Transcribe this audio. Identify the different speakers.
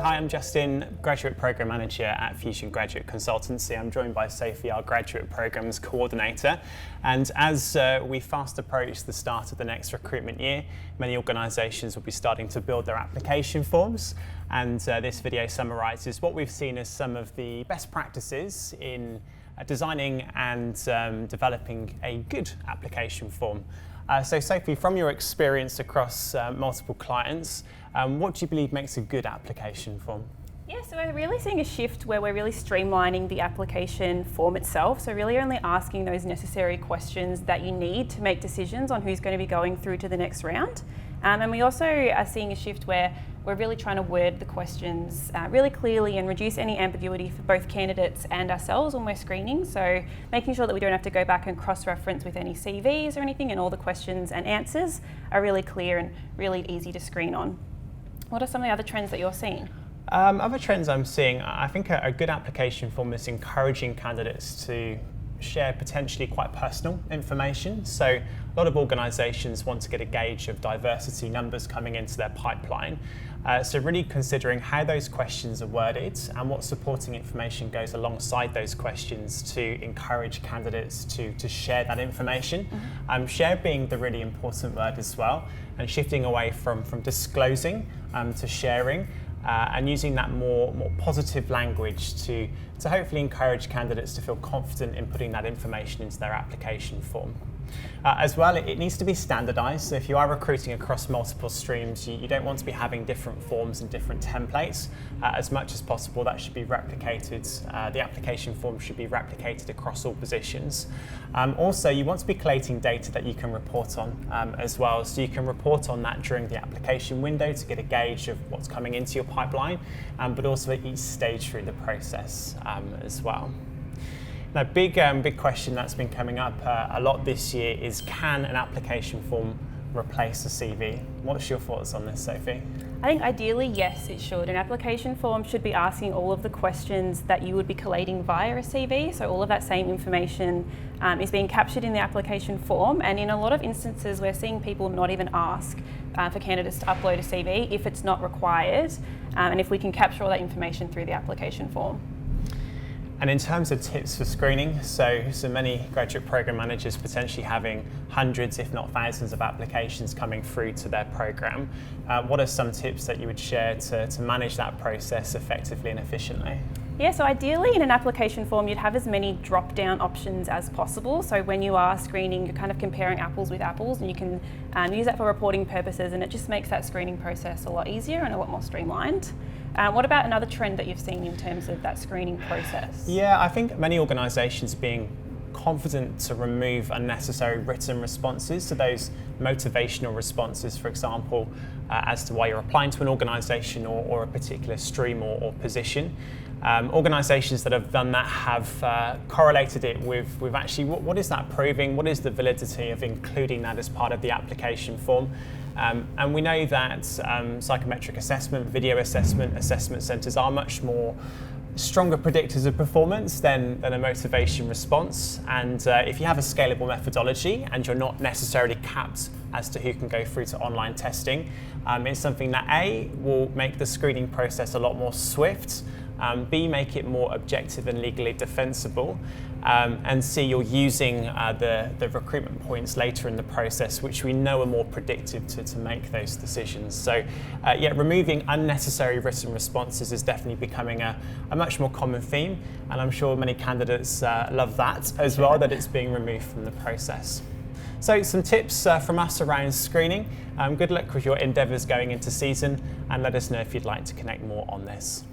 Speaker 1: Hi, I'm Justin, Graduate Programme Manager at Fusion Graduate Consultancy. I'm joined by Sophie, our Graduate Programmes Coordinator. And as we fast approach the start of the next recruitment year, many organisations will be starting to build their application forms. And this video summarises what we've seen as some of the best practices in designing and developing a good application form. So Sophie, from your experience across multiple clients, what do you believe makes a good application form?
Speaker 2: Yeah, so we're really seeing a shift where we're really streamlining the application form itself. So really only asking those necessary questions that you need to make decisions on who's going to be going through to the next round. And we also are seeing a shift where we're really trying to word the questions really clearly and reduce any ambiguity for both candidates and ourselves when we're screening. So making sure that we don't have to go back and cross-reference with any CVs or anything, and all the questions and answers are really clear and really easy to screen on. What are some of the other trends that you're seeing?
Speaker 1: Other trends I'm seeing, I think a good application form is encouraging candidates to share potentially quite personal information. So a lot of organisations want to get a gauge of diversity numbers coming into their pipeline. So really considering how those questions are worded and what supporting information goes alongside those questions to encourage candidates to share that information. Share being the really important word as well, and shifting away from disclosing to sharing. And using that more positive language to hopefully encourage candidates to feel confident in putting that information into their application form. As well, it needs to be standardised. So if you are recruiting across multiple streams, you don't want to be having different forms and different templates. As much as possible, that should be replicated. The application form should be replicated across all positions. Also, you want to be collating data that you can report on as well. So you can report on that during the application window to get a gauge of what's coming into your pipeline, but also at each stage through the process as well. Now, big question that's been coming up a lot this year is, can an application form replace a CV? What's your thoughts on this, Sophie?
Speaker 2: I think ideally, yes, it should. An application form should be asking all of the questions that you would be collating via a CV. So all of that same information is being captured in the application form. And in a lot of instances, we're seeing people not even ask for candidates to upload a CV if it's not required. And if we can capture all that information through the application form.
Speaker 1: And in terms of tips for screening, so many graduate program managers potentially having hundreds, if not thousands, of applications coming through to their program. What are some tips that you would share to manage that process effectively and efficiently?
Speaker 2: Yeah, so ideally in an application form, you'd have as many drop-down options as possible. So when you are screening, you're kind of comparing apples with apples, and you can use that for reporting purposes, and it just makes that screening process a lot easier and a lot more streamlined. What about another trend that you've seen in terms of that screening process?
Speaker 1: Yeah, I think many organisations being confident to remove unnecessary written responses, so those motivational responses, for example, as to why you're applying to an organisation or a particular stream or position. Organisations that have done that have correlated it with actually what is that proving, what is the validity of including that as part of the application form. And we know that psychometric assessment, video assessment, assessment centres are much more stronger predictors of performance than a motivation response. And if you have a scalable methodology and you're not necessarily capped as to who can go through to online testing, it's something that A, will make the screening process a lot more swift, B, make it more objective and legally defensible, and C, you're using the recruitment points later in the process, which we know are more predictive to make those decisions. So yeah, removing unnecessary written responses is definitely becoming a much more common theme, and I'm sure many candidates love that as well, that it's being removed from the process. So some tips from us around screening. Good luck with your endeavours going into season, and let us know if you'd like to connect more on this.